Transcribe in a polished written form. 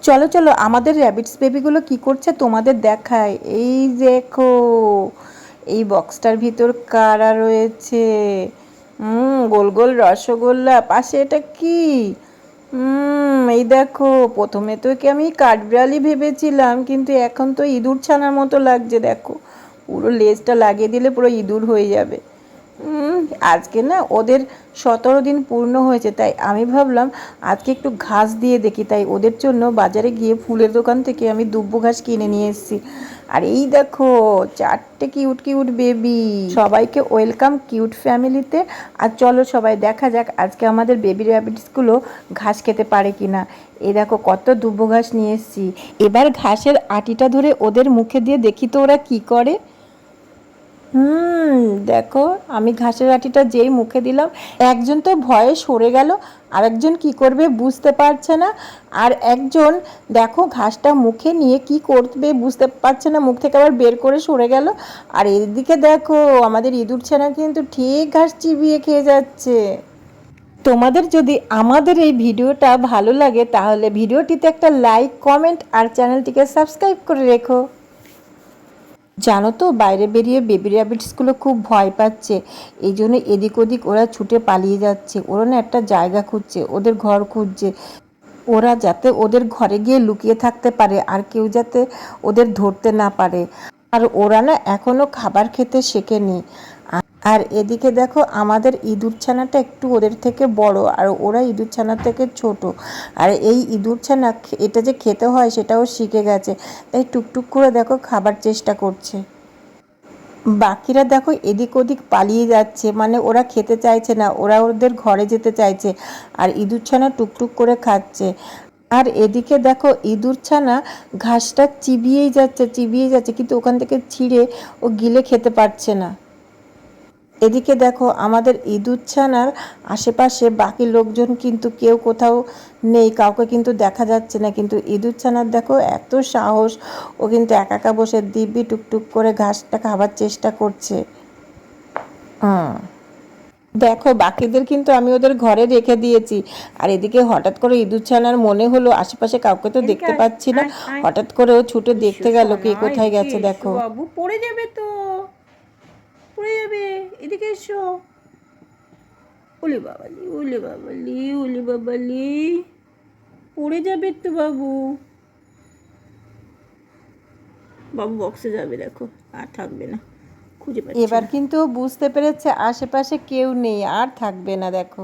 চলো চলো আমাদের র্যাবিটস বেবিগুলো কি করছে তোমাদের দেখায়। এই দেখো এই বক্সটার ভিতর কারা রয়েছে। গোল গোল রসগোল্লা, পাশে এটা কি? এই দেখো, প্রথমে তো একে আমি কাঠবিড়ালি ভেবেছিলাম, কিন্তু এখন তো ইঁদুর ছানার মতো লাগছে। দেখো পুরো লেজটা লাগিয়ে দিলে পুরো ইঁদুর হয়ে যাবে। আজকে না ওদের 17 দিন পূর্ণ হয়েছে, তাই আমি ভাবলাম আজকে একটু ঘাস দিয়ে দেখি। তাই ওদের জন্য বাজারে গিয়ে ফুলের দোকান থেকে আমি দুব্বো ঘাস কিনে নিয়ে এসেছি। আর এই দেখো 4টে কিউট কিউট বেবি। সবাইকে ওয়েলকাম কিউট ফ্যামিলিতে। আর চলো সবাই দেখা যাক আজকে আমাদের বেবি র্যাবিটসগুলো ঘাস খেতে পারে কিনা। এই দেখো কত দুব্বো ঘাস নিয়ে এসেছি। এবার ঘাসের আটিটা ধরে ওদের মুখে দিয়ে দেখি তো ওরা কি করে। দেখো আমি ঘাসের আটিটা যেই মুখে দিলাম, একজন তো ভয়ে সরে গেল, আরেকজন কি করবে বুঝতে পারছে না, আর একজন দেখো ঘাসটা মুখে নিয়ে কি করবে বুঝতে পারছে না, মুখ থেকে আবার বের করে সরে গেল। আর এদিকে দেখো আমাদের ইঁদুর ছানা কিন্তু ঠিক ঘাস চিবিয়ে খেয়ে যাচ্ছে। তোমাদের যদি আমাদের এই ভিডিওটা ভালো লাগে তাহলে ভিডিওটিতে একটা লাইক, কমেন্ট আর চ্যানেলটিকে সাবস্ক্রাইব করে রেখো। জানো তো বাইরে বেরিয়ে বেবি র্যাবিটসগুলো খুব ভয় পাচ্ছে, এই জন্য এদিক ওদিক ওরা ছুটে পালিয়ে যাচ্ছে। ওরা না একটা জায়গা খুঁজছে, ওদের ঘর খুঁজছে, ওরা যাতে ওদের ঘরে গিয়ে লুকিয়ে থাকতে পারে আর কেউ যাতে ওদের ধরতে না পারে। আর ওরা না এখনও খাবার খেতে শেখেনি। আর এদিকে দেখো আমাদের ইঁদুর ছানাটা একটু ওদের থেকে বড়, আর ওরা ইঁদুর ছানার থেকে ছোট। আর এই ইঁদুর ছানা এটা যে খেতে হয় সেটাও শিখে গেছে, তাই টুকটুক করে দেখো খাবার চেষ্টা করছে। বাকিরা দেখো এদিক ওদিক পালিয়ে যাচ্ছে, মানে ওরা খেতে চাইছে না, ওরা ওদের ঘরে যেতে চাইছে। আর ইঁদুর ছানা টুকটুক করে খাচ্ছে। আর এদিকে দেখো ইঁদুর ছানা ঘাসটা চিবিয়েই যাচ্ছে, কিন্তু ওখান থেকে ছিঁড়ে ও গিলে খেতে পারছে না। এদিকে দেখো আমাদের ইঁদুর ছানার আশেপাশে বাকি লোকজন কিন্তু কেউ কোথাও নেই, কাউকে কিন্তু দেখা যাচ্ছে না। কিন্তু ইঁদুর ছানার দেখো এত সাহস, ও কিন্তু একা একা বসে দিব্যি টুকটুক করে ঘাসটা খাবার চেষ্টা করছে। দেখো বাকিদের কিন্তু আমি ওদের ঘরে রেখে দিয়েছি। আর এদিকে হঠাৎ করে ইঁদুর ছানার মনে হলো আশেপাশে কাউকে তো দেখতে পাচ্ছি না, হঠাৎ করে ও ছুটে দেখতে গেল কে কোথায় গেছে। দেখো বাবু পড়ে যাবে তো, পড়ে যাবে, এদিকে এসো। ওলে বাবালি, ওলে বাবালি, ওলে বাবালি, পড়ে যাবে তো বাবু। বাবু বক্সে যাবে, দেখো আর থাকবে না, খুঁজে পাচ্ছে এবার না। কিন্তু বুঝতে পেরেছে আশেপাশে কেউ নেই, আর থাকবে না। দেখো